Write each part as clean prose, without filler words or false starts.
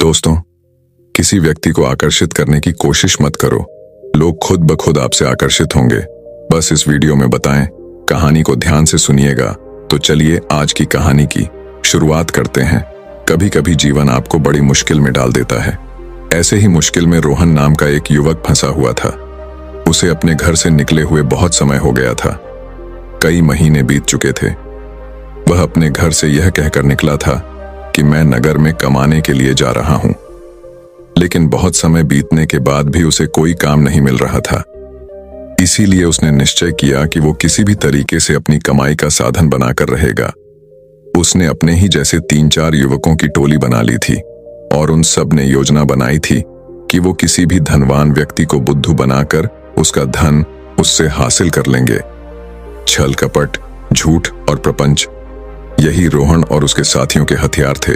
दोस्तों, किसी व्यक्ति को आकर्षित करने की कोशिश मत करो। लोग खुद ब खुद आपसे आकर्षित होंगे। बस इस वीडियो में बताएं, कहानी को ध्यान से सुनिएगा। तो चलिए आज की कहानी की शुरुआत करते हैं। कभी कभी जीवन आपको बड़ी मुश्किल में डाल देता है। ऐसे ही मुश्किल में रोहन नाम का एक युवक फंसा हुआ था। उसे अपने घर से निकले हुए बहुत समय हो गया था। कई महीने बीत चुके थे। वह अपने घर से यह कहकर निकला था कि मैं नगर में कमाने के लिए जा रहा हूं। लेकिन बहुत समय बीतने के बाद भी उसे कोई काम नहीं मिल रहा था। इसीलिए उसने निश्चय किया कि वो किसी भी तरीके से अपनी कमाई का साधन बनाकर रहेगा। उसने अपने ही जैसे 3-4 युवकों की टोली बना ली थी और उन सब ने योजना बनाई थी कि वो किसी भी धनवान व्यक्ति को बुद्धू बनाकर उसका धन उससे हासिल कर लेंगे। छल कपट, झूठ और प्रपंच, यही रोहन और उसके साथियों के हथियार थे।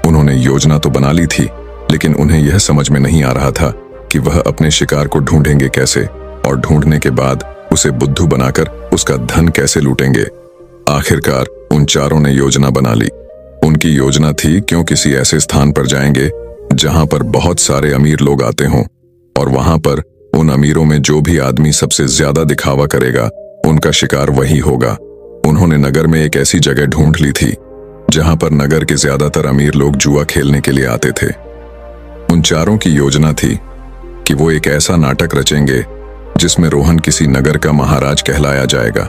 उन्होंने योजना तो बना ली थी, लेकिन उन्हें यह समझ में नहीं आ रहा था कि वह अपने शिकार को ढूंढेंगे कैसे और ढूंढने के बाद उसे बुद्धू बनाकर उसका धन कैसे लूटेंगे। आखिरकार उन चारों ने योजना बना ली। उनकी योजना थी क्यों किसी ऐसे स्थान पर जाएंगे जहां पर बहुत सारे अमीर लोग आते हों, और वहां पर उन अमीरों में जो भी आदमी सबसे ज्यादा दिखावा करेगा उनका शिकार वही होगा। उन्होंने नगर में एक ऐसी जगह ढूंढ ली थी जहां पर नगर के ज्यादातर अमीर लोग जुआ खेलने के लिए आते थे। उन चारों की योजना थी कि वो एक ऐसा नाटक रचेंगे जिसमें रोहन किसी नगर का महाराज कहलाया जाएगा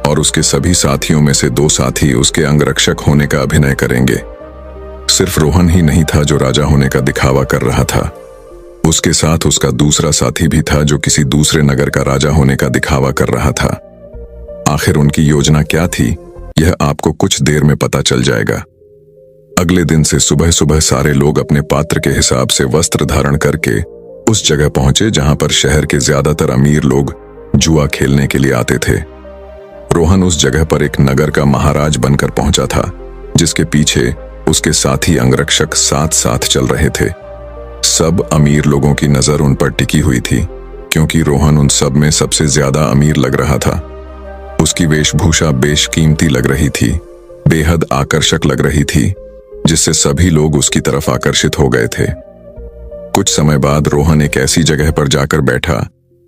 और उसके सभी साथियों में से 2 साथी उसके अंगरक्षक होने का अभिनय करेंगे। सिर्फ रोहन ही नहीं था जो राजा होने का दिखावा कर रहा था। उसके साथ उसका दूसरा साथी भी था जो किसी दूसरे नगर का राजा होने का दिखावा कर रहा था। आखिर उनकी योजना क्या थी, यह आपको कुछ देर में पता चल जाएगा। अगले दिन से सुबह सुबह सारे लोग अपने पात्र के हिसाब से वस्त्र धारण करके उस जगह पहुंचे जहां पर शहर के ज्यादातर अमीर लोग जुआ खेलने के लिए आते थे। रोहन उस जगह पर एक नगर का महाराज बनकर पहुंचा था, जिसके पीछे उसके साथी अंगरक्षक साथ साथ चल रहे थे। सब अमीर लोगों की नजर उन पर टिकी हुई थी, क्योंकि रोहन उन सब में सबसे ज्यादा अमीर लग रहा था। उसकी वेशभूषा बेशकीमती लग रही थी, बेहद आकर्षक लग रही थी, जिससे सभी लोग उसकी तरफ आकर्षित हो गए थे। कुछ समय बाद रोहन एक ऐसी जगह पर जाकर बैठा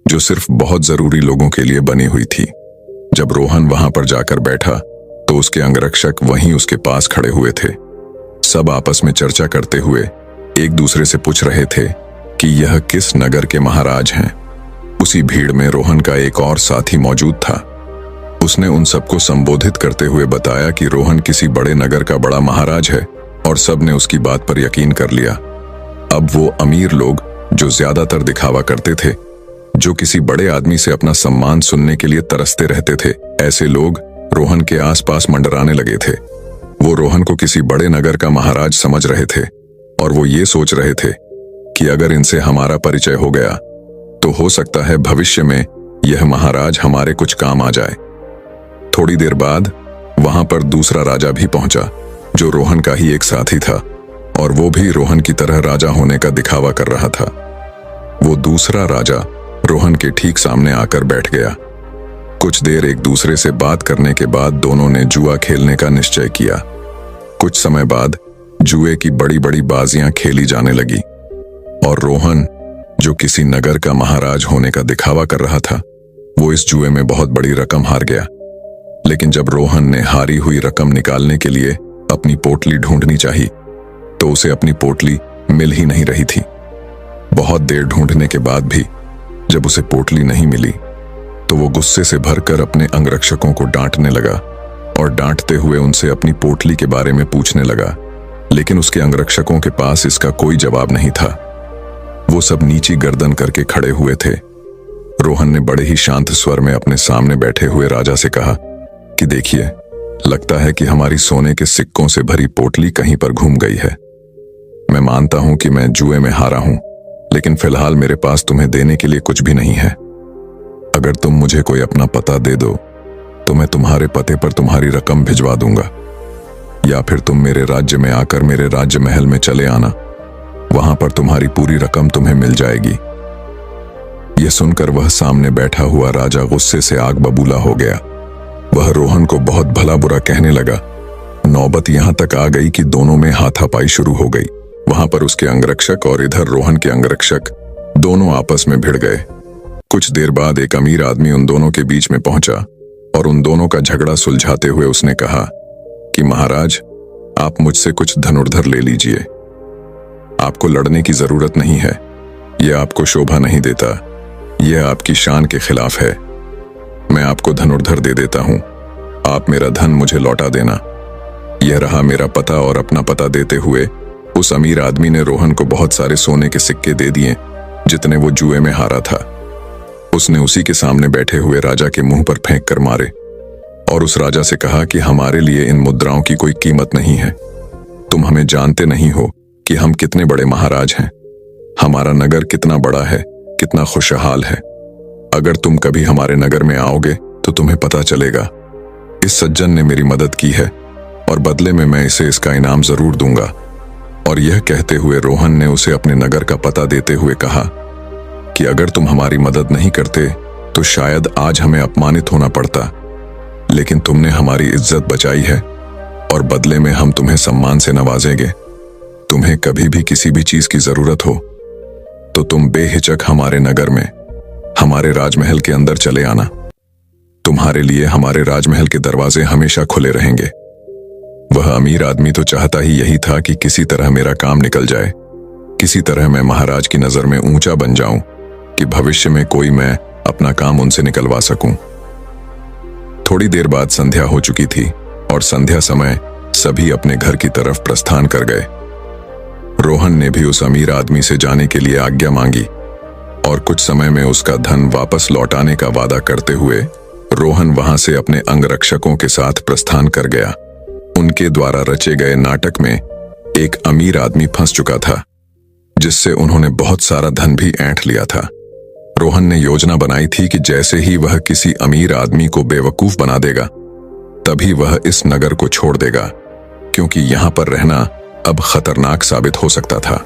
जो सिर्फ बहुत जरूरी लोगों के लिए बनी हुई थी। जब रोहन वहां पर जाकर बैठा तो उसके अंगरक्षक वहीं उसके पास खड़े हुए थे। सब आपस में चर्चा करते हुए एक दूसरे से पूछ रहे थे कि यह किस नगर के महाराज हैं। उसी भीड़ में रोहन का एक और साथी मौजूद था। उसने उन सबको संबोधित करते हुए बताया कि रोहन किसी बड़े नगर का बड़ा महाराज है, और सब ने उसकी बात पर यकीन कर लिया। अब वो अमीर लोग जो ज्यादातर दिखावा करते थे, जो किसी बड़े आदमी से अपना सम्मान सुनने के लिए तरसते रहते थे, ऐसे लोग रोहन के आसपास मंडराने लगे थे। वो रोहन को किसी बड़े नगर का महाराज समझ रहे थे और वो ये सोच रहे थे कि अगर इनसे हमारा परिचय हो गया तो हो सकता है भविष्य में यह महाराज हमारे कुछ काम आ जाए। थोड़ी देर बाद वहां पर दूसरा राजा भी पहुंचा, जो रोहन का ही एक साथी था, और वो भी रोहन की तरह राजा होने का दिखावा कर रहा था। वो दूसरा राजा रोहन के ठीक सामने आकर बैठ गया। कुछ देर एक दूसरे से बात करने के बाद दोनों ने जुआ खेलने का निश्चय किया। कुछ समय बाद जुए की बड़ी बड़ी बाजियां खेली जाने लगी और रोहन, जो किसी नगर का महाराज होने का दिखावा कर रहा था, वो इस जुए में बहुत बड़ी रकम हार गया। लेकिन जब रोहन ने हारी हुई रकम निकालने के लिए अपनी पोटली ढूंढनी चाहिए तो उसे अपनी पोटली मिल ही नहीं रही थी। बहुत देर ढूंढने के बाद भी जब उसे पोटली नहीं मिली तो वो गुस्से से भरकर अपने अंगरक्षकों को डांटने लगा और डांटते हुए उनसे अपनी पोटली के बारे में पूछने लगा। लेकिन उसके अंगरक्षकों के पास इसका कोई जवाब नहीं था। वो सब नीची गर्दन करके खड़े हुए थे। रोहन ने बड़े ही शांत स्वर में अपने सामने बैठे हुए राजा से कहा कि देखिए, लगता है कि हमारी सोने के सिक्कों से भरी पोटली कहीं पर घूम गई है। मैं मानता हूं कि मैं जुए में हारा हूं, लेकिन फिलहाल मेरे पास तुम्हें देने के लिए कुछ भी नहीं है। अगर तुम मुझे कोई अपना पता दे दो तो मैं तुम्हारे पते पर तुम्हारी रकम भिजवा दूंगा, या फिर तुम मेरे राज्य में आकर मेरे राज्य महल में चले आना। वहां पर तुम्हारी पूरी रकम तुम्हें मिल जाएगी। यह सुनकर वह सामने बैठा हुआ राजा गुस्से से आग बबूला हो गया। वह रोहन को बहुत भला बुरा कहने लगा। नौबत यहां तक आ गई कि दोनों में हाथापाई शुरू हो गई। वहां पर उसके अंगरक्षक और इधर रोहन के अंगरक्षक दोनों आपस में भिड़ गए। कुछ देर बाद एक अमीर आदमी उन दोनों के बीच में पहुंचा और उन दोनों का झगड़ा सुलझाते हुए उसने कहा कि महाराज, आप मुझसे कुछ धनुर्धर ले लीजिए। आपको लड़ने की जरूरत नहीं है, यह आपको शोभा नहीं देता, यह आपकी शान के खिलाफ है। मैं आपको धनुर्धर दे देता हूं, आप मेरा धन मुझे लौटा देना। यह रहा मेरा पता। और अपना पता देते हुए उस अमीर आदमी ने रोहन को बहुत सारे सोने के सिक्के दे दिए जितने वो जुए में हारा था। उसने उसी के सामने बैठे हुए राजा के मुंह पर फेंक कर मारे और उस राजा से कहा कि हमारे लिए इन मुद्राओं की कोई कीमत नहीं है। तुम हमें जानते नहीं हो कि हम कितने बड़े महाराज हैं, हमारा नगर कितना बड़ा है, कितना खुशहाल है। अगर तुम कभी हमारे नगर में आओगे तो तुम्हें पता चलेगा। इस सज्जन ने मेरी मदद की है और बदले में मैं इसे इसका इनाम जरूर दूंगा। और यह कहते हुए रोहन ने उसे अपने नगर का पता देते हुए कहा कि अगर तुम हमारी मदद नहीं करते तो शायद आज हमें अपमानित होना पड़ता, लेकिन तुमने हमारी इज्जत बचाई है और बदले में हम तुम्हें सम्मान से नवाजेंगे। तुम्हें कभी भी किसी भी चीज की जरूरत हो तो तुम बेहिचक हमारे नगर में, हमारे राजमहल के अंदर चले आना। तुम्हारे लिए हमारे राजमहल के दरवाजे हमेशा खुले रहेंगे। वह अमीर आदमी तो चाहता ही यही था कि किसी तरह मेरा काम निकल जाए, किसी तरह मैं महाराज की नजर में ऊंचा बन जाऊं कि भविष्य में कोई मैं अपना काम उनसे निकलवा सकूं। थोड़ी देर बाद संध्या हो चुकी थी और संध्या समय सभी अपने घर की तरफ प्रस्थान कर गए। रोहन ने भी उस अमीर आदमी से जाने के लिए आज्ञा मांगी और कुछ समय में उसका धन वापस लौटाने का वादा करते हुए रोहन वहां से अपने अंगरक्षकों के साथ प्रस्थान कर गया। उनके द्वारा रचे गए नाटक में एक अमीर आदमी फंस चुका था, जिससे उन्होंने बहुत सारा धन भी ऐंठ लिया था। रोहन ने योजना बनाई थी कि जैसे ही वह किसी अमीर आदमी को बेवकूफ बना देगा तभी वह इस नगर को छोड़ देगा, क्योंकि यहां पर रहना अब खतरनाक साबित हो सकता था।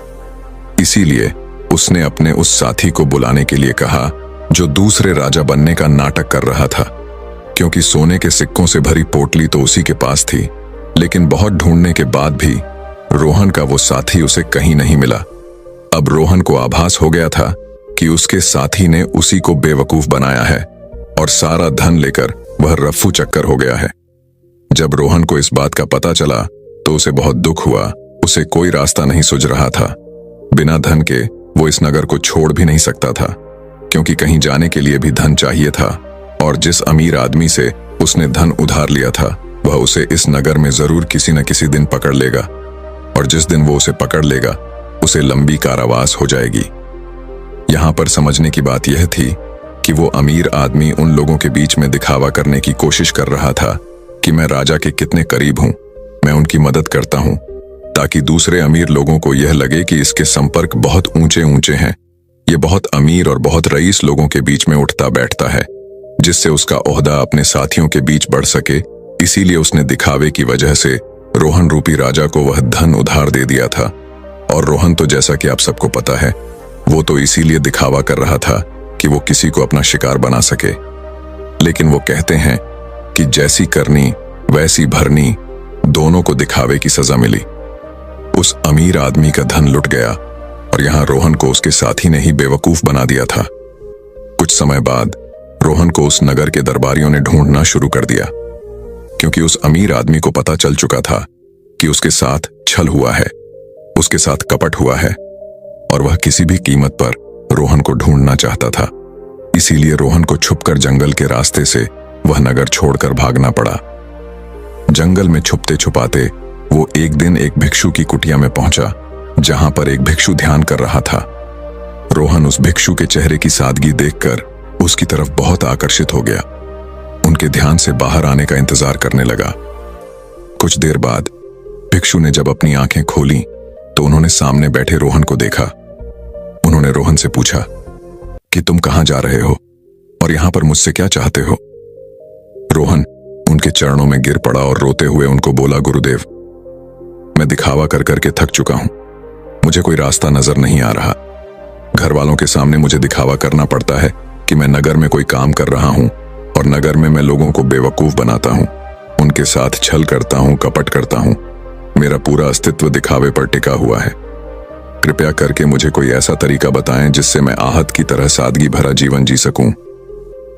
इसीलिए उसने अपने उस साथी को बुलाने के लिए कहा जो दूसरे राजा बनने का नाटक कर रहा था, क्योंकि सोने के सिक्कों से भरी पोटली तो उसी के पास थी, लेकिन बहुत ढूंढने के बाद भी रोहन का वो साथी उसे कहीं नहीं मिला। अब रोहन को आभास हो गया था कि उसके साथी ने उसी को बेवकूफ बनाया है और सारा धन लेकर वह रफ्फू चक्कर हो गया है। जब रोहन को इस बात का पता चला तो उसे बहुत दुख हुआ। उसे कोई रास्ता नहीं सूझ रहा था। बिना धन के वो इस नगर को छोड़ भी नहीं सकता था, क्योंकि कहीं जाने के लिए भी धन चाहिए था। और जिस अमीर आदमी से उसने धन उधार लिया था वह उसे इस नगर में जरूर किसी न किसी दिन पकड़ लेगा, और जिस दिन वो उसे पकड़ लेगा उसे लंबी कारावास हो जाएगी। यहां पर समझने की बात यह थी कि वो अमीर आदमी उन लोगों के बीच में दिखावा करने की कोशिश कर रहा था कि मैं राजा के कितने करीब हूं, मैं उनकी मदद करता हूं, ताकि दूसरे अमीर लोगों को यह लगे कि इसके संपर्क बहुत ऊंचे ऊंचे हैं, ये बहुत अमीर और बहुत रईस लोगों के बीच में उठता बैठता है, जिससे उसका ओहदा अपने साथियों के बीच बढ़ सके। इसीलिए उसने दिखावे की वजह से रोहन रूपी राजा को वह धन उधार दे दिया था। और रोहन तो जैसा कि आप सबको पता है, वो तो इसीलिए दिखावा कर रहा था कि वो किसी को अपना शिकार बना सके। लेकिन वो कहते हैं कि जैसी करनी वैसी भरनी, दोनों को दिखावे की सजा मिली। उस अमीर आदमी का धन लुट गया और यहां रोहन को उसके साथी ने ही बेवकूफ बना दिया था। कुछ समय बाद रोहन को उस नगर के दरबारियों ने ढूंढना शुरू कर दिया, क्योंकि उस अमीर आदमी को पता चल चुका था कि उसके साथ छल हुआ है, उसके साथ कपट हुआ है, और वह किसी भी कीमत पर रोहन को ढूंढना चाहता था। इसीलिए रोहन को छुपकर जंगल के रास्ते से वह नगर छोड़कर भागना पड़ा। जंगल में छुपते छुपाते वो एक दिन एक भिक्षु की कुटिया में पहुंचा, जहां पर एक भिक्षु ध्यान कर रहा था। रोहन उस भिक्षु के चेहरे की सादगी देखकर उसकी तरफ बहुत आकर्षित हो गया। उनके ध्यान से बाहर आने का इंतजार करने लगा। कुछ देर बाद भिक्षु ने जब अपनी आंखें खोली तो उन्होंने सामने बैठे रोहन को देखा। उन्होंने रोहन से पूछा कि तुम कहां जा रहे हो और यहां पर मुझसे क्या चाहते हो? रोहन उनके चरणों में गिर पड़ा और रोते हुए उनको बोला, गुरुदेव, मैं दिखावा कर करके थक चुका हूं, मुझे कोई रास्ता नजर नहीं आ रहा। घर वालों के सामने मुझे दिखावा करना पड़ता है कि मैं नगर में कोई काम कर रहा हूं, और नगर में मैं लोगों को बेवकूफ बनाता हूं, उनके साथ छल करता हूं, कपट करता हूं। मेरा पूरा अस्तित्व दिखावे पर टिका हुआ है। कृपया करके मुझे कोई ऐसा तरीका बताएं जिससे मैं आहत की तरह सादगी भरा जीवन जी सकूं,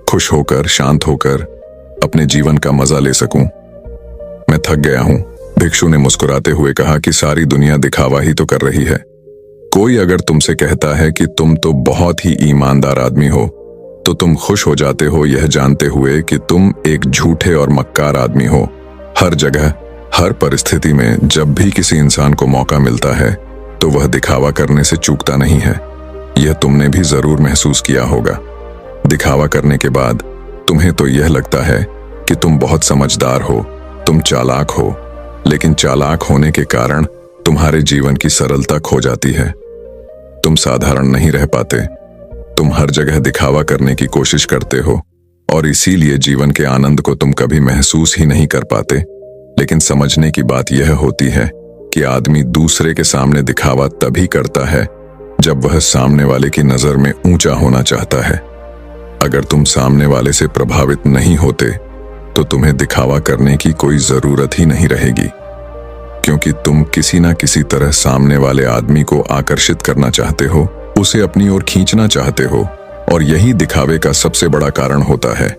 खुश होकर, शांत होकर अपने जीवन का मजा ले सकूं। मैं थक गया हूं, भिक्षु ने मुस्कुराते हुए कहा कि सारी दुनिया दिखावा ही तो कर रही है। कोई अगर तुमसे कहता है कि तुम तो बहुत ही ईमानदार आदमी हो, तो तुम खुश हो जाते हो यह जानते हुए कि तुम एक झूठे और मक्कार आदमी हो। हर जगह, हर परिस्थिति में जब भी किसी इंसान को मौका मिलता है तो वह दिखावा करने से चूकता नहीं है। यह तुमने भी जरूर महसूस किया होगा। दिखावा करने के बाद तुम्हें तो यह लगता है कि तुम बहुत समझदार हो, तुम चालाक हो, लेकिन चालाक होने के कारण तुम्हारे जीवन की सरलता खो जाती है। तुम साधारण नहीं रह पाते, तुम हर जगह दिखावा करने की कोशिश करते हो और इसीलिए जीवन के आनंद को तुम कभी महसूस ही नहीं कर पाते। लेकिन समझने की बात यह होती है कि आदमी दूसरे के सामने दिखावा तभी करता है जब वह सामने वाले की नजर में ऊंचा होना चाहता है। अगर तुम सामने वाले से प्रभावित नहीं होते तो तुम्हें दिखावा करने की कोई जरूरत ही नहीं रहेगी, क्योंकि तुम किसी ना किसी तरह सामने वाले आदमी को आकर्षित करना चाहते हो, उसे अपनी ओर खींचना चाहते हो, और यही दिखावे का सबसे बड़ा कारण होता है।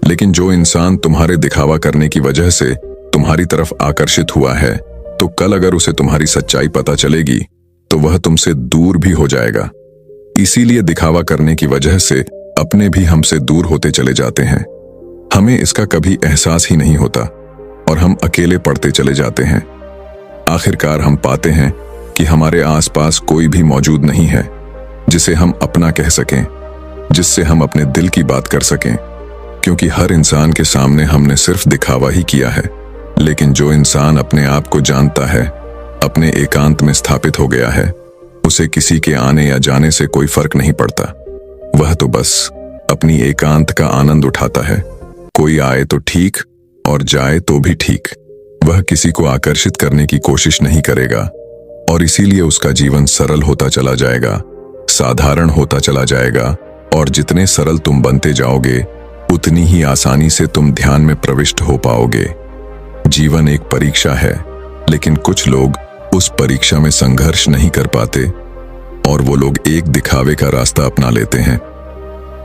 लेकिन जो इंसान तुम्हारे दिखावा करने की वजह से तुम्हारी तरफ आकर्षित हुआ है, तो कल अगर उसे तुम्हारी सच्चाई पता चलेगी तो वह तुमसे दूर भी हो जाएगा। इसीलिए दिखावा करने की वजह से अपने भी हमसे दूर होते चले जाते हैं। हमें इसका कभी एहसास ही नहीं होता और हम अकेले पड़ते चले जाते हैं। आखिरकार हम पाते हैं कि हमारे आसपास कोई भी मौजूद नहीं है जिसे हम अपना कह सकें, जिससे हम अपने दिल की बात कर सकें, क्योंकि हर इंसान के सामने हमने सिर्फ दिखावा ही किया है। लेकिन जो इंसान अपने आप को जानता है, अपने एकांत में स्थापित हो गया है, उसे किसी के आने या जाने से कोई फर्क नहीं पड़ता। वह तो बस अपनी एकांत का आनंद उठाता है। कोई आए तो ठीक और जाए तो भी ठीक। वह किसी को आकर्षित करने की कोशिश नहीं करेगा और इसीलिए उसका जीवन सरल होता चला जाएगा, साधारण होता चला जाएगा। और जितने सरल तुम बनते जाओगे उतनी ही आसानी से तुम ध्यान में प्रविष्ट हो पाओगे। जीवन एक परीक्षा है, लेकिन कुछ लोग उस परीक्षा में संघर्ष नहीं कर पाते और वो लोग एक दिखावे का रास्ता अपना लेते हैं।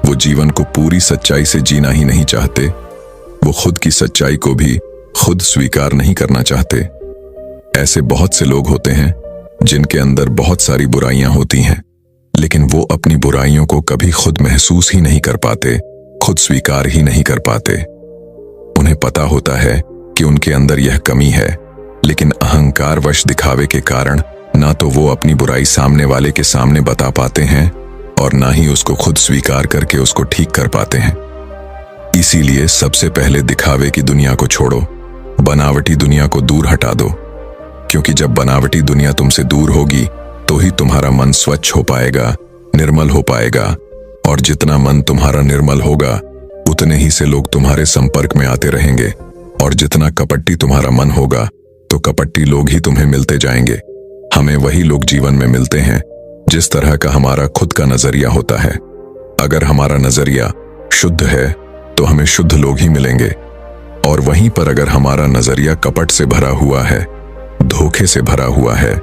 वो जीवन को पूरी सच्चाई से जीना ही नहीं चाहते, वो खुद की सच्चाई को भी खुद स्वीकार नहीं करना चाहते। ऐसे बहुत से लोग होते हैं जिनके अंदर बहुत सारी बुराइयां होती हैं, लेकिन वो अपनी बुराइयों को कभी खुद महसूस ही नहीं कर पाते, खुद स्वीकार ही नहीं कर पाते। उन्हें पता होता है कि उनके अंदर यह कमी है, लेकिन अहंकारवश दिखावे के कारण ना तो वो अपनी बुराई सामने वाले के सामने बता पाते हैं और ना ही उसको खुद स्वीकार करके उसको ठीक कर पाते हैं। इसीलिए सबसे पहले दिखावे की दुनिया को छोड़ो, बनावटी दुनिया को दूर हटा दो, क्योंकि जब बनावटी दुनिया तुमसे दूर होगी तो ही तुम्हारा मन स्वच्छ हो पाएगा, निर्मल हो पाएगा। और जितना मन तुम्हारा निर्मल होगा उतने ही से लोग तुम्हारे संपर्क में आते रहेंगे, और जितना कपटी तुम्हारा मन होगा तो कपटी लोग ही तुम्हें मिलते जाएंगे। हमें वही लोग जीवन में मिलते हैं जिस तरह का हमारा खुद का नजरिया होता है। अगर हमारा नजरिया शुद्ध है तो हमें शुद्ध लोग ही मिलेंगे, और वहीं पर अगर हमारा नजरिया कपट से भरा हुआ है, धोखे से भरा हुआ है,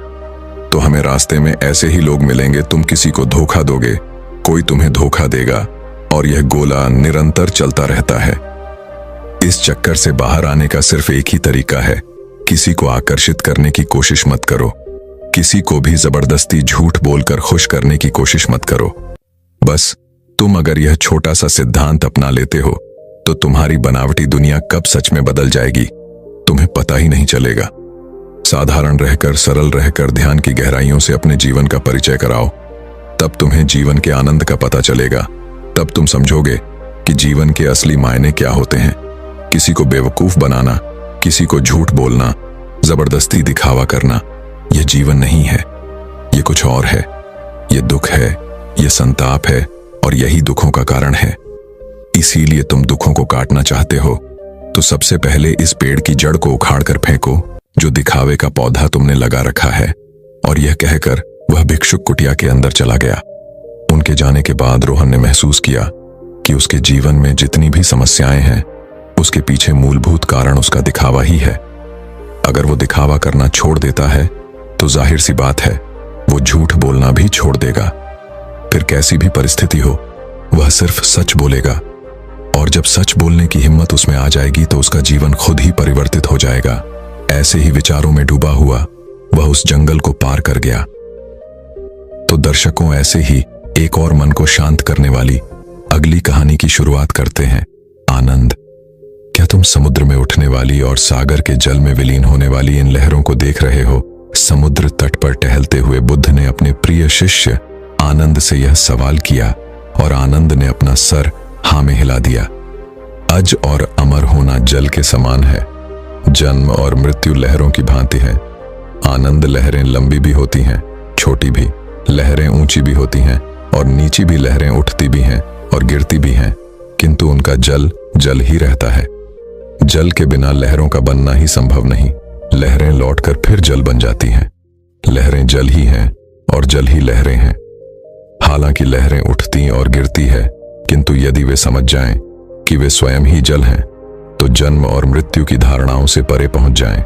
तो हमें रास्ते में ऐसे ही लोग मिलेंगे। तुम किसी को धोखा दोगे, कोई तुम्हें धोखा देगा, और यह गोला निरंतर चलता रहता है। इस चक्कर से बाहर आने का सिर्फ एक ही तरीका है, किसी को आकर्षित करने की कोशिश मत करो, किसी को भी जबरदस्ती झूठ बोलकर खुश करने की कोशिश मत करो। बस तुम अगर यह छोटा सा सिद्धांत अपना लेते हो तो तुम्हारी बनावटी दुनिया कब सच में बदल जाएगी तुम्हें पता ही नहीं चलेगा। साधारण रहकर, सरल रहकर ध्यान की गहराइयों से अपने जीवन का परिचय कराओ, तब तुम्हें जीवन के आनंद का पता चलेगा। तब तुम समझोगे कि जीवन के असली मायने क्या होते हैं। किसी को बेवकूफ बनाना, किसी को झूठ बोलना, जबरदस्ती दिखावा करना, यह जीवन नहीं है, ये कुछ और है। ये दुख है, ये संताप है, और यही दुखों का कारण है। इसीलिए तुम दुखों को काटना चाहते हो तो सबसे पहले इस पेड़ की जड़ को उखाड़ कर फेंको जो दिखावे का पौधा तुमने लगा रखा है। और यह कहकर वह भिक्षुक कुटिया के अंदर चला गया। उनके जाने के बाद रोहन ने महसूस किया कि उसके जीवन में जितनी भी समस्याएं हैं उसके पीछे मूलभूत कारण उसका दिखावा ही है। अगर वो दिखावा करना छोड़ देता है तो जाहिर सी बात है वो झूठ बोलना भी छोड़ देगा। फिर कैसी भी परिस्थिति हो, वह सिर्फ सच बोलेगा। और जब सच बोलने की हिम्मत उसमें आ जाएगी तो उसका जीवन खुद ही परिवर्तित हो जाएगा। ऐसे ही विचारों में डूबा हुआ वह उस जंगल को पार कर गया। तो दर्शकों, ऐसे ही एक और मन को शांत करने वाली अगली कहानी की शुरुआत करते हैं। आनंद। क्या तुम समुद्र में उठने वाली और सागर के जल में विलीन होने वाली इन लहरों को देख रहे हो? समुद्र तट पर टहलते हुए बुद्ध ने अपने प्रिय शिष्य आनंद से यह सवाल किया और आनंद ने अपना सर हाँ में हिला दिया। अज और अमर होना जल के समान है। जन्म और मृत्यु लहरों की भांति है। आनंद। लहरें लंबी भी होती हैं, छोटी भी। लहरें ऊंची भी होती हैं और नीची भी। लहरें उठती भी हैं और गिरती भी हैं, किंतु उनका जल जल ही रहता है। जल के बिना लहरों का बनना ही संभव नहीं। लहरें लौटकर फिर जल बन जाती हैं। लहरें जल ही हैं और जल ही लहरें हैं। हालांकि लहरें उठती और गिरती है, किंतु यदि वे समझ जाएं कि वे स्वयं ही जल हैं, तो जन्म और मृत्यु की धारणाओं से परे पहुंच जाएं।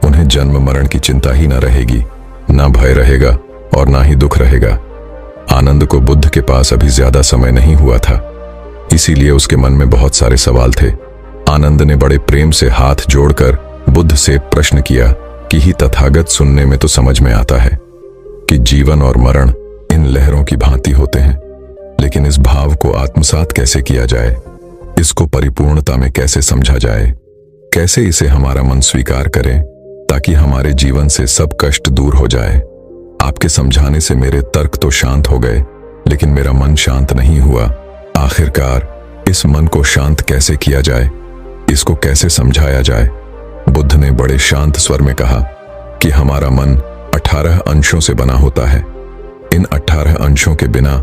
उन्हें जन्म मरण की चिंता ही न रहेगी, ना भय रहेगा और ना ही दुख रहेगा। आनंद को बुद्ध के पास अभी ज्यादा समय नहीं हुआ था, इसीलिए उसके मन में बहुत सारे सवाल थे। आनंद ने बड़े प्रेम से हाथ जोड़कर बुद्ध से प्रश्न किया कि ही तथागत, सुनने में तो समझ में आता है कि जीवन और मरण इन लहरों की भांति होते हैं, लेकिन इस भाव को आत्मसात कैसे किया जाए? इसको परिपूर्णता में कैसे समझा जाए? कैसे इसे हमारा मन स्वीकार करे ताकि हमारे जीवन से सब कष्ट दूर हो जाए? आपके समझाने से मेरे तर्क तो शांत हो गए, लेकिन मेरा मन शांत नहीं हुआ। आखिरकार इस मन को शांत कैसे किया जाए? इसको कैसे समझाया जाए? बुद्ध ने बड़े शांत स्वर में कहा कि हमारा मन 18 अंशों से बना होता है। इन 18 अंशों के बिना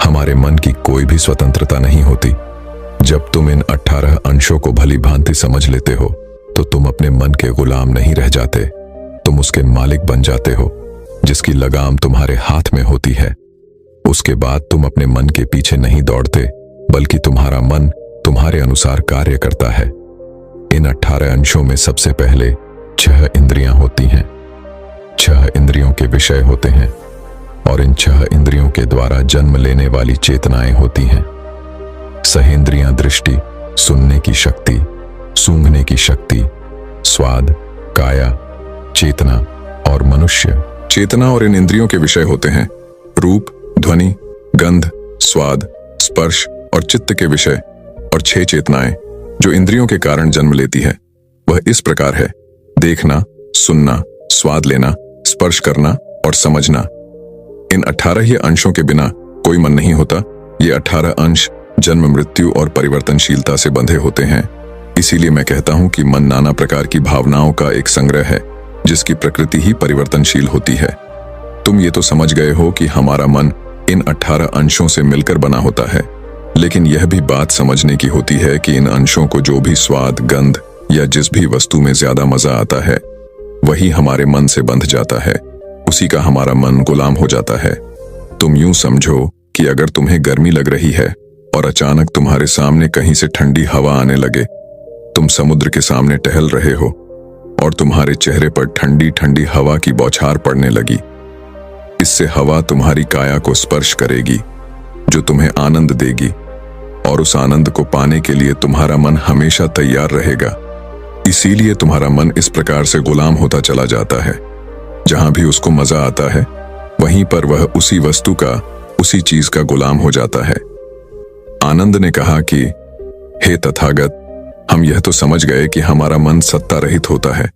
हमारे मन की कोई भी स्वतंत्रता नहीं होती। जब तुम इन 18 अंशों को भली भांति समझ लेते हो, तो तुम अपने मन के गुलाम नहीं रह जाते, तुम उसके मालिक बन जाते हो, जिसकी लगाम तुम्हारे हाथ में होती है। उसके बाद तुम अपने मन के पीछे नहीं दौड़ते, बल्कि तुम्हारा मन तुम्हारे अनुसार कार्य करता है। इन 18 अंशों में सबसे पहले 6 इंद्रियां होती हैं। 6 इंद्रियों के विषय होते हैं और इन 6 इंद्रियों के द्वारा जन्म लेने वाली चेतनाएं होती हैं। सहेंद्रियां दृष्टि, सुनने की शक्ति, सूंघने की शक्ति, स्वाद, काया, चेतना और मनुष्य। चेतना और इन इंद्रियों के विषय होते हैं रूप, ध्वनि, गंध, स्वाद, स्पर्श और चित्त के विषय। और 6 चेतनाएं जो इंद्रियों के कारण जन्म लेती है, वह इस प्रकार है: देखना, सुनना, स्वाद लेना, स्पर्श करना और समझना। इन 18 ही अंशों के बिना कोई मन नहीं होता। ये 18 अंश जन्म, मृत्यु और परिवर्तनशीलता से बंधे होते हैं। इसीलिए मैं कहता हूं कि मन नाना प्रकार की भावनाओं का एक संग्रह है, जिसकी प्रकृति ही परिवर्तनशील होती है। तुम ये तो समझ गए हो कि हमारा मन इन 18 अंशों से मिलकर बना होता है, लेकिन यह भी बात समझने की होती है कि इन अंशों को जो भी स्वाद, गंध या जिस भी वस्तु में ज्यादा मजा आता है, वही हमारे मन से बंध जाता है। उसी का हमारा मन गुलाम हो जाता है। तुम यूं समझो कि अगर तुम्हें गर्मी लग रही है और अचानक तुम्हारे सामने कहीं से ठंडी हवा आने लगे, तुम समुद्र के सामने टहल रहे हो और तुम्हारे चेहरे पर ठंडी ठंडी हवा की बौछार पड़ने लगी। इससे हवा तुम्हारी काया को स्पर्श करेगी, जो तुम्हें आनंद देगी, और उस आनंद को पाने के लिए तुम्हारा मन हमेशा तैयार रहेगा। इसीलिए तुम्हारा मन इस प्रकार से गुलाम होता चला जाता है। जहां भी उसको मजा आता है, वहीं पर वह उसी वस्तु का, उसी चीज का गुलाम हो जाता है। आनंद ने कहा कि हे तथागत, हम यह तो समझ गए कि हमारा मन सत्ता रहित होता है।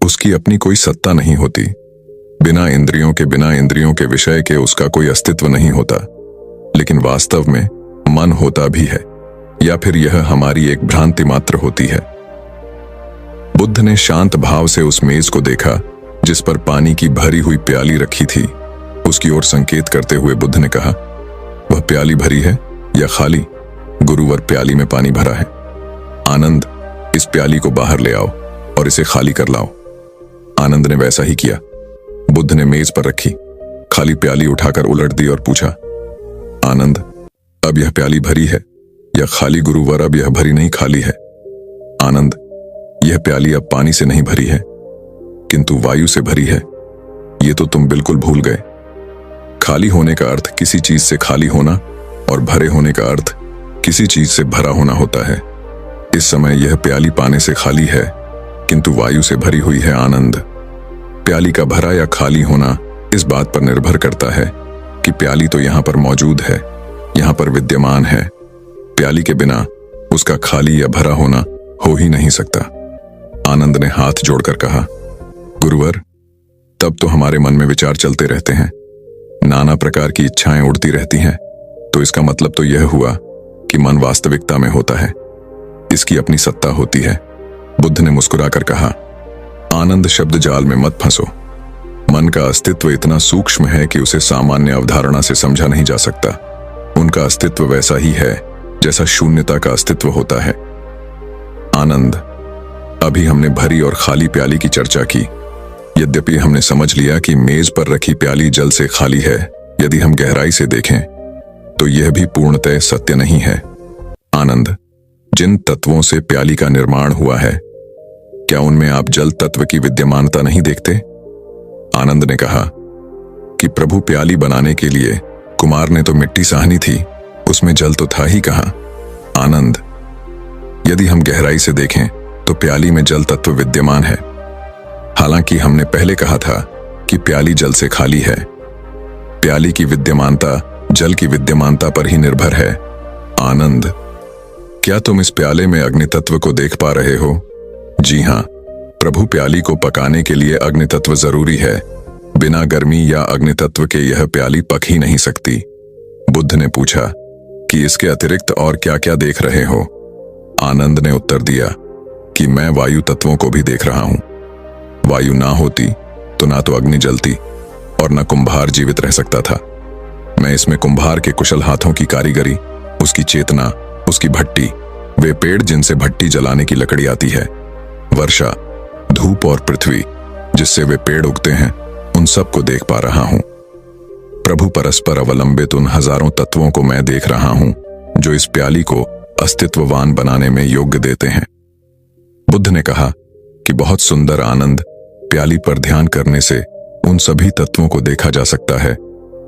उसकी अपनी कोई सत्ता नहीं होती। बिना इंद्रियों के विषय के उसका कोई अस्तित्व नहीं होता। लेकिन वास्तव में मन होता भी है, या फिर यह हमारी एक भ्रांति मात्र होती है। बुद्ध ने शांत भाव से उस मेज को देखा जिस पर पानी की भरी हुई प्याली रखी थी। उसकी ओर संकेत करते हुए बुद्ध ने कहा, वह प्याली भरी है या खाली? गुरुवर, प्याली में पानी भरा है। आनंद, इस प्याली को बाहर ले आओ और इसे खाली कर लाओ। आनंद ने वैसा ही किया। बुद्ध ने मेज पर रखी खाली प्याली उठाकर उलट दी और पूछा, आनंद, अब यह प्याली भरी है या खाली? गुरुवर, अब यह भरी नहीं, खाली है। आनंद, यह प्याली अब पानी से नहीं भरी है, किंतु वायु से भरी है। ये तो तुम बिल्कुल भूल गए। खाली होने का अर्थ किसी चीज से खाली होना और भरे होने का अर्थ किसी चीज से भरा होना होता है। इस समय यह प्याली पाने से खाली है, किंतु वायु से भरी हुई है आनंद। प्याली का भरा या खाली होना इस बात पर निर्भर करता है कि प्याली तो यहां पर मौजूद है, यहां पर विद्यमान है। प्याली के बिना उसका खाली या भरा होना हो ही नहीं सकता। आनंद ने हाथ जोड़कर कहा, गुरुवर, तब तो हमारे मन में विचार चलते रहते हैं, नाना प्रकार की इच्छाएं उड़ती रहती हैं। तो इसका मतलब तो यह हुआ कि मन वास्तविकता में होता है, इसकी अपनी सत्ता होती है। बुद्ध ने मुस्कुराकर कहा, आनंद शब्द जाल में मत फंसो। मन का अस्तित्व इतना सूक्ष्म है कि उसे सामान्य अवधारणा से समझा नहीं जा सकता। उनका अस्तित्व वैसा ही है जैसा शून्यता का अस्तित्व होता है। आनंद, अभी हमने भरी और खाली प्याली की चर्चा की। यद्यपि हमने समझ लिया कि मेज पर रखी प्याली जल से खाली है, यदि हम गहराई से देखें तो यह भी पूर्णतः सत्य नहीं है। आनंद, जिन तत्वों से प्याली का निर्माण हुआ है, क्या उनमें आप जल तत्व की विद्यमानता नहीं देखते? आनंद ने कहा कि प्रभु, प्याली बनाने के लिए कुमार ने तो मिट्टी साहनी थी, उसमें जल तो था ही कहां। आनंद, यदि हम गहराई से देखें तो प्याली में जल तत्व विद्यमान है। हालांकि हमने पहले कहा था कि प्याली जल से खाली है। प्याली की विद्यमानता जल की विद्यमानता पर ही निर्भर है। आनंद, क्या तुम इस प्याले में अग्नि तत्व को देख पा रहे हो? जी हां, प्रभु, प्याली को पकाने के लिए अग्नि तत्व जरूरी है। बिना गर्मी या अग्नि तत्व के यह प्याली पक ही नहीं सकती। बुद्ध ने पूछा कि इसके अतिरिक्त और क्या क्या देख रहे हो? आनंद ने उत्तर दिया कि मैं वायु तत्वों को भी देख रहा हूं। वायु ना होती तो ना तो अग्नि जलती और ना कुंभार जीवित रह सकता था। मैं इसमें कुंभार के कुशल हाथों की कारीगरी, उसकी चेतना, उसकी भट्टी, वे पेड़ जिनसे भट्टी जलाने की लकड़ी आती है, वर्षा, धूप और पृथ्वी जिससे वे पेड़ उगते हैं, उन सब को देख पा रहा हूं। प्रभु, परस्पर अवलंबित उन हजारों तत्वों को मैं देख रहा हूं जो इस प्याली को अस्तित्ववान बनाने में योग्य देते हैं। बुद्ध ने कहा कि बहुत सुंदर आनंद, प्याली पर ध्यान करने से उन सभी तत्वों को देखा जा सकता है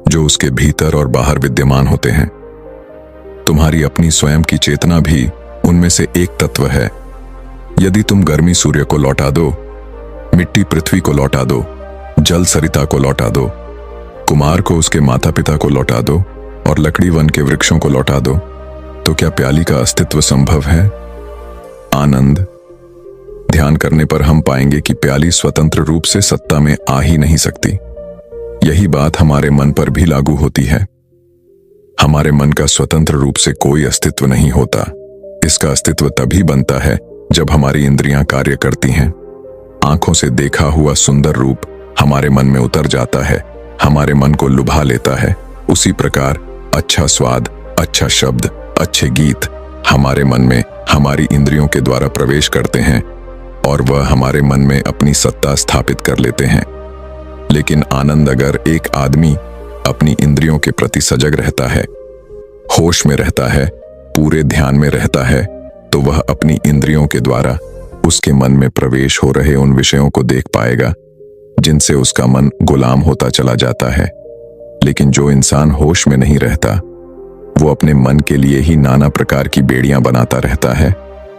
जो उसके भीतर और बाहर विद्यमान होते हैं। तुम्हारी अपनी स्वयं की चेतना भी उनमें से एक तत्व है। यदि तुम गर्मी सूर्य को लौटा दो, मिट्टी पृथ्वी को लौटा दो, जल सरिता को लौटा दो, कुमार को उसके माता पिता को लौटा दो और लकड़ी वन के वृक्षों को लौटा दो, तो क्या प्याली का अस्तित्व संभव है? आनंद, ध्यान करने पर हम पाएंगे कि प्याली स्वतंत्र रूप से सत्ता में आ ही नहीं सकती। यही बात हमारे मन पर भी लागू होती है। हमारे मन का स्वतंत्र रूप से कोई अस्तित्व नहीं होता। इसका अस्तित्व तभी बनता है जब हमारी इंद्रियां कार्य करती हैं। आंखों से देखा हुआ सुंदर रूप हमारे मन में उतर जाता है, हमारे मन को लुभा लेता है। उसी प्रकार अच्छा स्वाद, अच्छा शब्द, अच्छे गीत हमारे मन में हमारी इंद्रियों के द्वारा प्रवेश करते हैं और वह हमारे मन में अपनी सत्ता स्थापित कर लेते हैं। लेकिन आनंद, अगर एक आदमी अपनी इंद्रियों के प्रति सजग रहता है, होश में रहता है, पूरे ध्यान में रहता है, तो वह अपनी इंद्रियों के द्वारा उसके मन में प्रवेश हो रहे उन विषयों को देख पाएगा जिनसे उसका मन गुलाम होता चला जाता है। लेकिन जो इंसान होश में नहीं रहता, वो अपने मन के लिए ही नाना प्रकार की बेड़ियां बनाता रहता है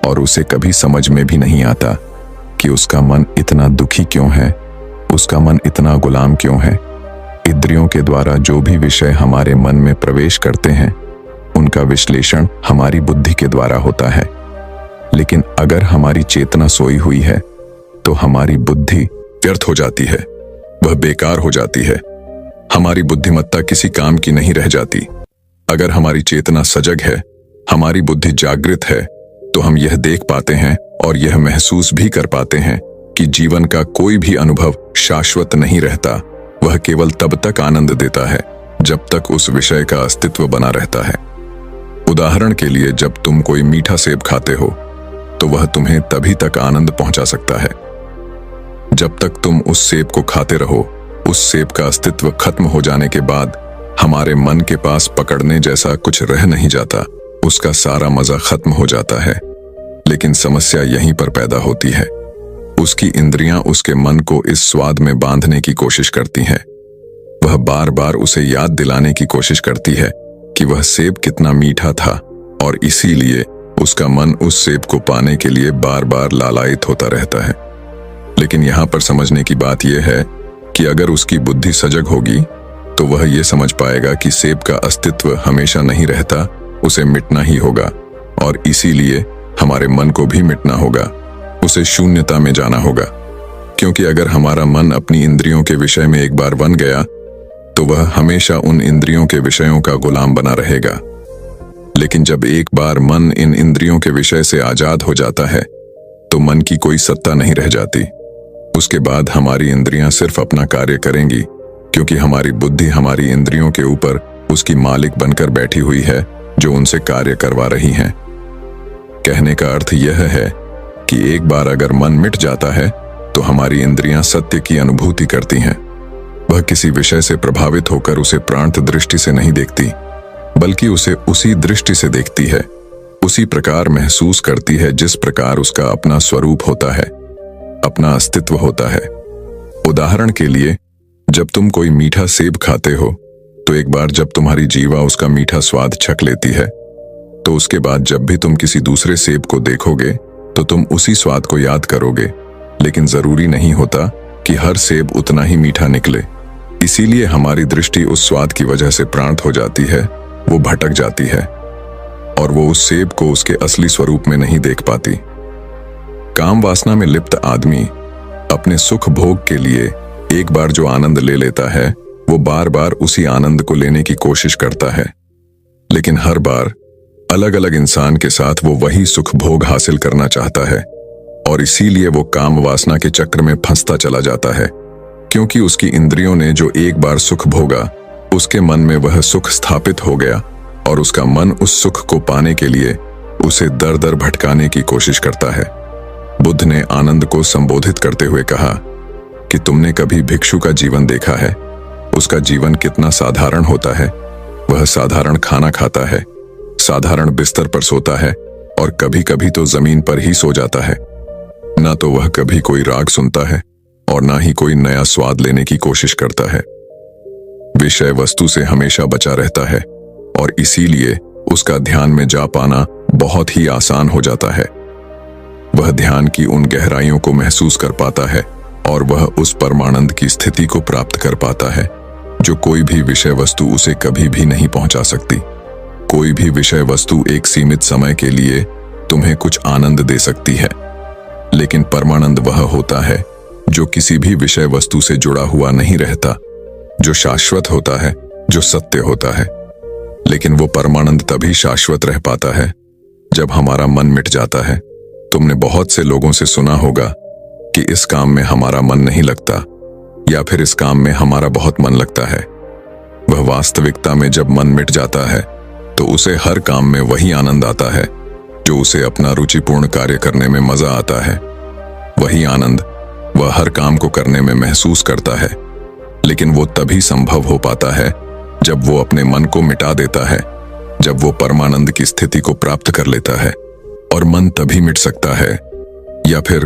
और उसे कभी समझ में भी नहीं आता कि उसका मन इतना दुखी क्यों है, उसका मन इतना गुलाम क्यों है। इंद्रियों के द्वारा जो भी विषय हमारे मन में प्रवेश करते हैं, उनका विश्लेषण हमारी बुद्धि के द्वारा होता है। लेकिन अगर हमारी चेतना सोई हुई है तो हमारी बुद्धि व्यर्थ हो जाती है, वह बेकार हो जाती है। हमारी बुद्धिमत्ता किसी काम की नहीं रह जाती। अगर हमारी चेतना सजग है, हमारी बुद्धि जागृत है, तो हम यह देख पाते हैं और यह महसूस भी कर पाते हैं कि जीवन का कोई भी अनुभव शाश्वत नहीं रहता। वह केवल तब तक आनंद देता है जब तक उस विषय का अस्तित्व बना रहता है। उदाहरण के लिए, जब तुम कोई मीठा सेब खाते हो तो वह तुम्हें तभी तक आनंद पहुंचा सकता है जब तक तुम उस सेब को खाते रहो। उस सेब का अस्तित्व खत्म हो जाने के बाद हमारे मन के पास पकड़ने जैसा कुछ रह नहीं जाता, उसका सारा मजा खत्म हो जाता है। लेकिन समस्या यहीं पर पैदा होती है। उसकी इंद्रियां उसके मन को इस स्वाद में बांधने की कोशिश करती हैं। वह बार बार उसे याद दिलाने की कोशिश करती है कि वह सेब कितना मीठा था और इसीलिए उसका मन उस सेब को पाने के लिए बार बार लालायित होता रहता है। लेकिन यहाँ पर समझने की बात यह है कि अगर उसकी बुद्धि सजग होगी तो वह यह समझ पाएगा कि सेब का अस्तित्व हमेशा नहीं रहता, उसे मिटना ही होगा और इसीलिए हमारे मन को भी मिटना होगा, उसे शून्यता में जाना होगा। क्योंकि अगर हमारा मन अपनी इंद्रियों के विषय में एक बार बन गया तो वह हमेशा उन इंद्रियों के विषयों का गुलाम बना रहेगा। लेकिन जब एक बार मन इन इंद्रियों के विषय से आजाद हो जाता है तो मन की कोई सत्ता नहीं रह जाती। उसके बाद हमारी इंद्रियां सिर्फ अपना कार्य करेंगी, क्योंकि हमारी बुद्धि हमारी इंद्रियों के ऊपर उसकी मालिक बनकर बैठी हुई है जो उनसे कार्य करवा रही हैं। कहने का अर्थ यह है कि एक बार अगर मन मिट जाता है तो हमारी इंद्रियां सत्य की अनुभूति करती हैं। वह किसी विषय से प्रभावित होकर उसे प्रांत दृष्टि से नहीं देखती, बल्कि उसे उसी दृष्टि से देखती है, उसी प्रकार महसूस करती है जिस प्रकार उसका अपना स्वरूप होता है, अपना अस्तित्व होता है। उदाहरण के लिए, जब तुम कोई मीठा सेब खाते हो तो एक बार जब तुम्हारी जीवा उसका मीठा स्वाद चख लेती है तो उसके बाद जब भी तुम किसी दूसरे सेब को देखोगे तो तुम उसी स्वाद को याद करोगे। लेकिन जरूरी नहीं होता कि हर सेब उतना ही मीठा निकले। इसीलिए हमारी दृष्टि उस स्वाद की वजह से प्रांत हो जाती है, वो भटक जाती है और वो उस सेब को उसके असली स्वरूप में नहीं देख पाती। काम वासना में लिप्त आदमी अपने सुख भोग के लिए एक बार जो आनंद ले लेता है वो बार बार उसी आनंद को लेने की कोशिश करता है। लेकिन हर बार अलग अलग इंसान के साथ वो वही सुख भोग हासिल करना चाहता है और इसीलिए वो काम वासना के चक्र में फंसता चला जाता है। क्योंकि उसकी इंद्रियों ने जो एक बार सुख भोगा उसके मन में वह सुख स्थापित हो गया और उसका मन उस सुख को पाने के लिए उसे दर दर भटकाने की कोशिश करता है। बुद्ध ने आनंद को संबोधित करते हुए कहा कि तुमने कभी भिक्षु का जीवन देखा है? उसका जीवन कितना साधारण होता है। वह साधारण खाना खाता है, साधारण बिस्तर पर सोता है और कभी कभी तो जमीन पर ही सो जाता है। ना तो वह कभी कोई राग सुनता है और ना ही कोई नया स्वाद लेने की कोशिश करता है। विषय वस्तु से हमेशा बचा रहता है और इसीलिए उसका ध्यान में जा पाना बहुत ही आसान हो जाता है। वह ध्यान की उन गहराइयों को महसूस कर पाता है और वह उस परमानंद की स्थिति को प्राप्त कर पाता है जो कोई भी विषय वस्तु उसे कभी भी नहीं पहुंचा सकती। कोई भी विषय वस्तु एक सीमित समय के लिए तुम्हें कुछ आनंद दे सकती है, लेकिन परमानंद वह होता है जो किसी भी विषय वस्तु से जुड़ा हुआ नहीं रहता, जो शाश्वत होता है, जो सत्य होता है। लेकिन वो परमानंद तभी शाश्वत रह पाता है जब हमारा मन मिट जाता है। तुमने बहुत से लोगों से सुना होगा कि इस काम में हमारा मन नहीं लगता या फिर इस काम में हमारा बहुत मन लगता है। वह वास्तविकता में जब मन मिट जाता है तो उसे हर काम में वही आनंद आता है जो उसे अपना रुचिपूर्ण कार्य करने में मजा आता है। वही आनंद वह हर काम को करने में महसूस करता है, लेकिन वो तभी संभव हो पाता है जब वो अपने मन को मिटा देता है, जब वो परमानंद की स्थिति को प्राप्त कर लेता है। और मन तभी मिट सकता है या फिर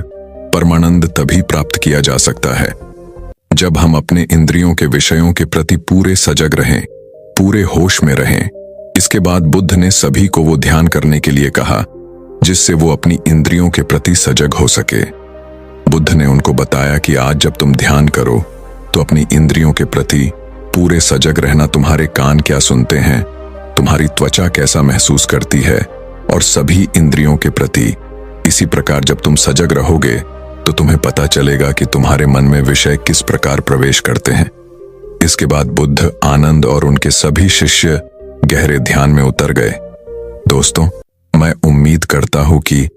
परमानंद तभी प्राप्त किया जा सकता है जब हम अपने इंद्रियों के विषयों के प्रति पूरे सजग रहें, पूरे होश में रहें। इसके बाद बुद्ध ने सभी को वो ध्यान करने के लिए कहा जिससे वो अपनी इंद्रियों के प्रति सजग हो सके। बुद्ध ने उनको बताया कि आज जब तुम ध्यान करो तो अपनी इंद्रियों के प्रति पूरे सजग रहना। तुम्हारे कान क्या सुनते हैं, तुम्हारी त्वचा कैसा महसूस करती है, और सभी इंद्रियों के प्रति इसी प्रकार जब तुम सजग रहोगे तो तुम्हें पता चलेगा कि तुम्हारे मन में विषय किस प्रकार प्रवेश करते हैं। इसके बाद बुद्ध, आनंद और उनके सभी शिष्य गहरे ध्यान में उतर गए। दोस्तों, मैं उम्मीद करता हूं कि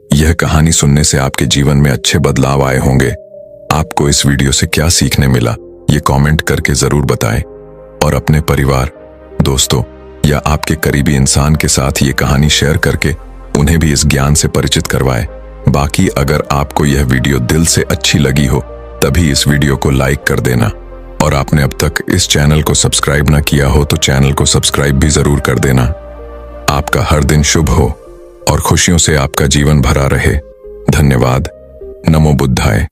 यह कहानी सुनने से आपके जीवन में अच्छे बदलाव आए होंगे। आपको इस वीडियो से क्या सीखने मिला ये कमेंट करके जरूर बताएं और अपने परिवार, दोस्तों या आपके करीबी इंसान के साथ ये कहानी शेयर करके उन्हें भी इस ज्ञान से परिचित करवाएं। बाकी अगर आपको यह वीडियो दिल से अच्छी लगी हो तभी इस वीडियो को लाइक कर देना, और आपने अब तक इस चैनल को सब्सक्राइब ना किया हो तो चैनल को सब्सक्राइब भी जरूर कर देना। आपका हर दिन शुभ हो और खुशियों से आपका जीवन भरा रहे। धन्यवाद। नमो बुद्धाय।